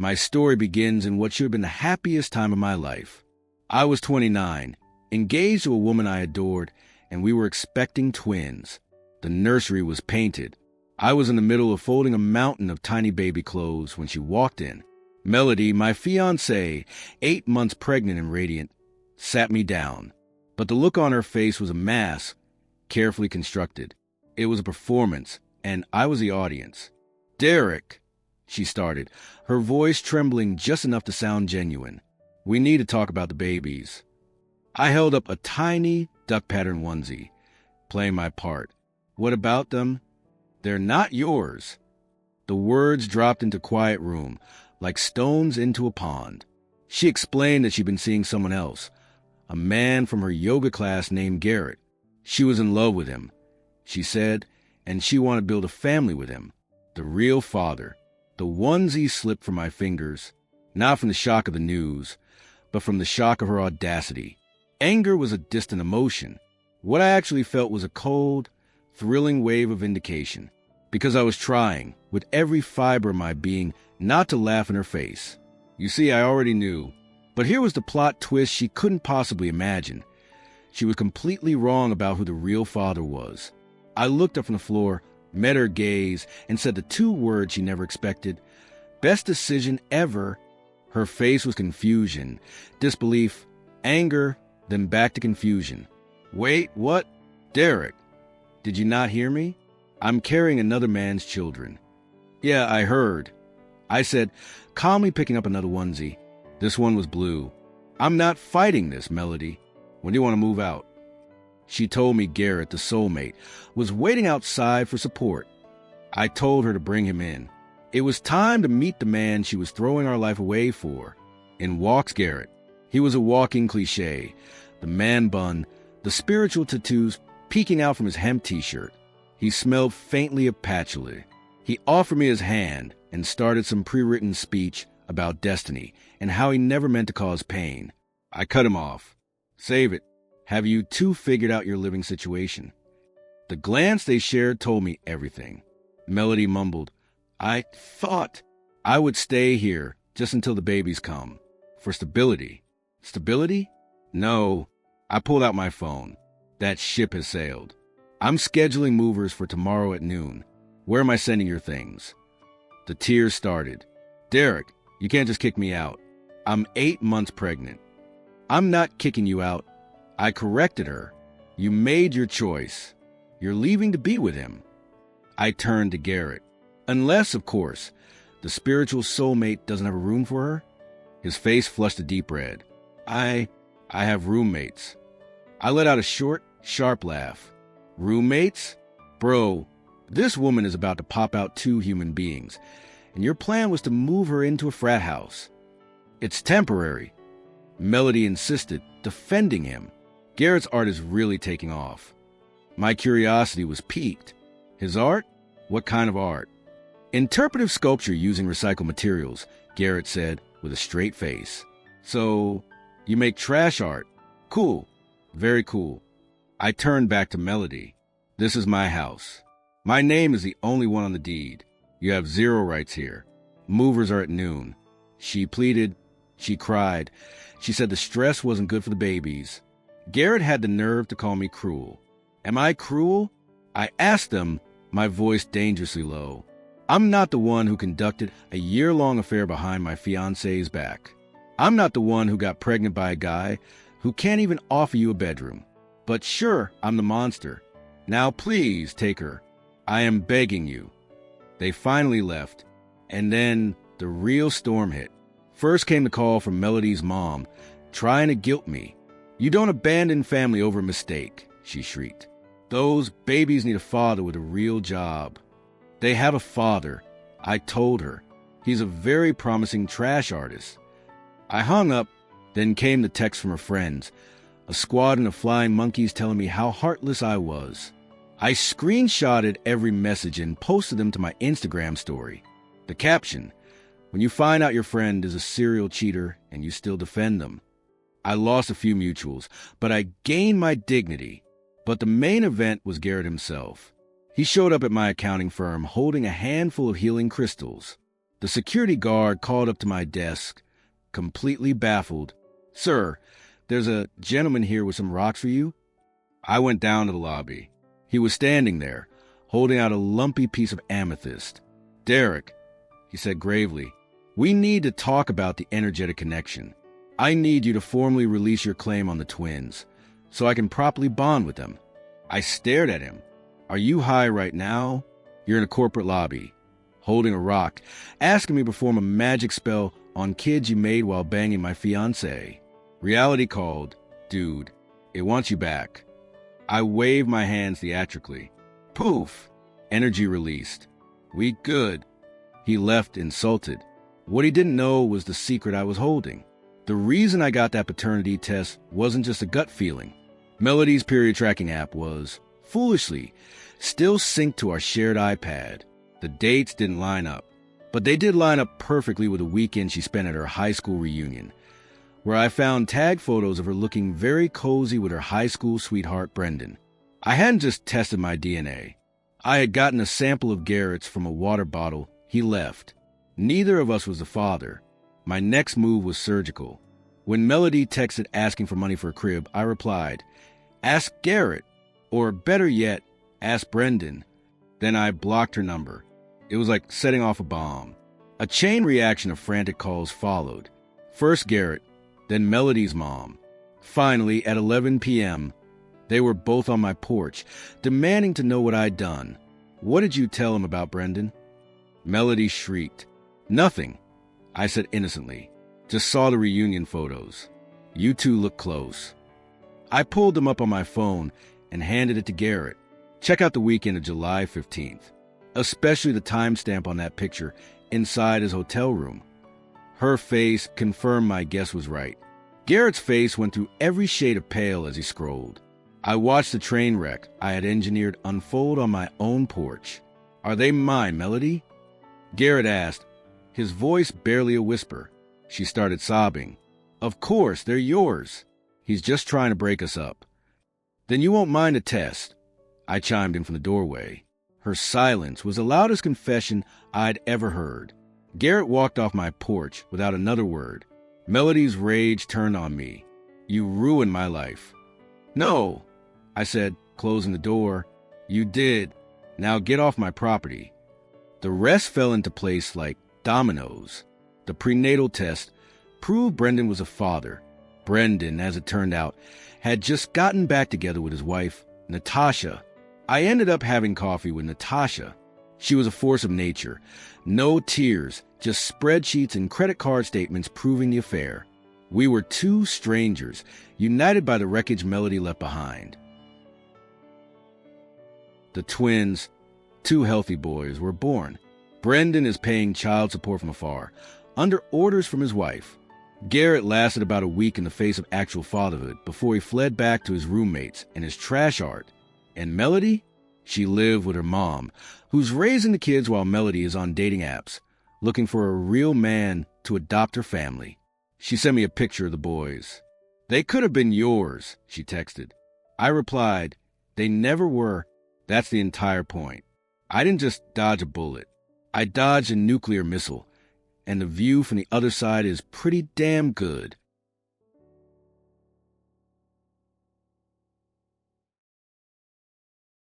My story begins in what should have been the happiest time of my life. I was 29, engaged to a woman I adored, and we were expecting twins. The nursery was painted. I was in the middle of folding a mountain of tiny baby clothes when she walked in. Melody, my fiancée, 8 months pregnant and radiant, sat me down. But the look on her face was a mask, carefully constructed. It was a performance, and I was the audience. "Derek," she started, her voice trembling just enough to sound genuine. "We need to talk about the babies." I held up a tiny duck pattern onesie, playing my part. "What about them?" "They're not yours." The words dropped into quiet room, like stones into a pond. She explained that she'd been seeing someone else, a man from her yoga class named Garrett. She was in love with him, she said, and she wanted to build a family with him. The real father. The onesie slipped from my fingers, not from the shock of the news, but from the shock of her audacity. Anger was a distant emotion. What I actually felt was a cold, thrilling wave of vindication, because I was trying, with every fiber of my being, not to laugh in her face. You see, I already knew. But here was the plot twist she couldn't possibly imagine. She was completely wrong about who the real father was. I looked up from the floor, met her gaze, and said the 2 words she never expected. "Best decision ever." Her face was confusion, disbelief, anger, then back to confusion. "Wait, what? Derek, did you not hear me? I'm carrying another man's children." "Yeah, I heard," I said, calmly picking up another onesie. This one was blue. "I'm not fighting this, Melody. When do you want to move out?" She told me Garrett, the soulmate, was waiting outside for support. I told her to bring him in. It was time to meet the man she was throwing our life away for. In walks Garrett. He was a walking cliché. The man bun, the spiritual tattoos peeking out from his hemp t-shirt. He smelled faintly of patchouli. He offered me his hand and started some pre-written speech about destiny and how he never meant to cause pain. I cut him off. "Save it. Have you 2 figured out your living situation?" The glance they shared told me everything. Melody mumbled, "I thought I would stay here just until the babies come. For stability." "Stability?" "No." I pulled out my phone. "That ship has sailed. I'm scheduling movers for tomorrow at noon. Where am I sending your things?" The tears started. "Derek, you can't just kick me out. I'm 8 months pregnant." "I'm not kicking you out." I corrected her. "You made your choice. You're leaving to be with him." I turned to Garrett. "Unless, of course, the spiritual soulmate doesn't have a room for her?" His face flushed a deep red. I have roommates." I let out a short, sharp laugh. "Roommates? Bro, this woman is about to pop out 2 human beings, and your plan was to move her into a frat house." "It's temporary," Melody insisted, defending him. Garrett's art is really taking off. My curiosity was piqued. His art? What kind of art? "Interpretive sculpture using recycled materials," Garrett said with a straight face. "So, you make trash art? Cool. Very cool." I turned back to Melody. "This is my house. My name is the only one on the deed. You have 0 rights here. Movers are at noon." She pleaded. She cried. She said the stress wasn't good for the babies. Garrett had the nerve to call me cruel. Am I cruel? I asked him, my voice dangerously low. I'm not the one who conducted a year-long affair behind my fiancée's back. I'm not the one who got pregnant by a guy who can't even offer you a bedroom. But sure, I'm the monster. Now please take her. I am begging you. They finally left, and then the real storm hit. First came the call from Melody's mom, trying to guilt me. "You don't abandon family over a mistake," she shrieked. "Those babies need a father with a real job." "They have a father," I told her. "He's a very promising trash artist." I hung up, then came the text from her friends, a squadron of flying monkeys telling me how heartless I was. I screenshotted every message and posted them to my Instagram story. The caption, "When you find out your friend is a serial cheater and you still defend them." I lost a few mutuals, but I gained my dignity. But the main event was Garrett himself. He showed up at my accounting firm holding a handful of healing crystals. The security guard called up to my desk, completely baffled. "Sir, there's a gentleman here with some rocks for you." I went down to the lobby. He was standing there, holding out a lumpy piece of amethyst. "Derek," he said gravely, "we need to talk about the energetic connection. I need you to formally release your claim on the twins, so I can properly bond with them." I stared at him. "Are you high right now? You're in a corporate lobby, holding a rock, asking me to perform a magic spell on kids you made while banging my fiancée. Reality called, dude. It wants you back." I waved my hands theatrically. Poof! Energy released. "We good." He left insulted. What he didn't know was the secret I was holding. The reason I got that paternity test wasn't just a gut feeling. Melody's period tracking app was, foolishly, still synced to our shared iPad. The dates didn't line up, but they did line up perfectly with a weekend she spent at her high school reunion, where I found tag photos of her looking very cozy with her high school sweetheart Brendan. I hadn't just tested my DNA. I had gotten a sample of Garrett's from a water bottle he left. Neither of us was the father. My next move was surgical. When Melody texted asking for money for a crib, I replied, "Ask Garrett," or better yet, "Ask Brendan." Then I blocked her number. It was like setting off a bomb. A chain reaction of frantic calls followed. First Garrett, then Melody's mom. Finally, at 11 p.m., they were both on my porch, demanding to know what I'd done. "What did you tell him about Brendan?" Melody shrieked. "Nothing," I said innocently. "Just saw the reunion photos. You two look close." I pulled them up on my phone and handed it to Garrett. "Check out the weekend of July 15th, especially the timestamp on that picture inside his hotel room." Her face confirmed my guess was right. Garrett's face went through every shade of pale as he scrolled. I watched the train wreck I had engineered unfold on my own porch. "Are they mine, Melody?" Garrett asked, his voice barely a whisper. She started sobbing. "Of course, they're yours. He's just trying to break us up." "Then you won't mind a test," I chimed in from the doorway. Her silence was the loudest confession I'd ever heard. Garrett walked off my porch without another word. Melody's rage turned on me. "You ruined my life." "No," I said, closing the door. "You did. Now get off my property." The rest fell into place like dominoes. The prenatal test proved Brendan was a father. Brendan, as it turned out, had just gotten back together with his wife, Natasha. I ended up having coffee with Natasha. She was a force of nature. No tears, just spreadsheets and credit card statements proving the affair. We were two strangers, united by the wreckage Melody left behind. The twins, two healthy boys, were born. Brendan is paying child support from afar, under orders from his wife. Garrett lasted about a week in the face of actual fatherhood before he fled back to his roommates and his trash art. And Melody? She lived with her mom, who's raising the kids while Melody is on dating apps, looking for a real man to adopt her family. She sent me a picture of the boys. "They could have been yours," she texted. I replied, "They never were. That's the entire point. I didn't just dodge a bullet. I dodged a nuclear missile, and the view from the other side is pretty damn good."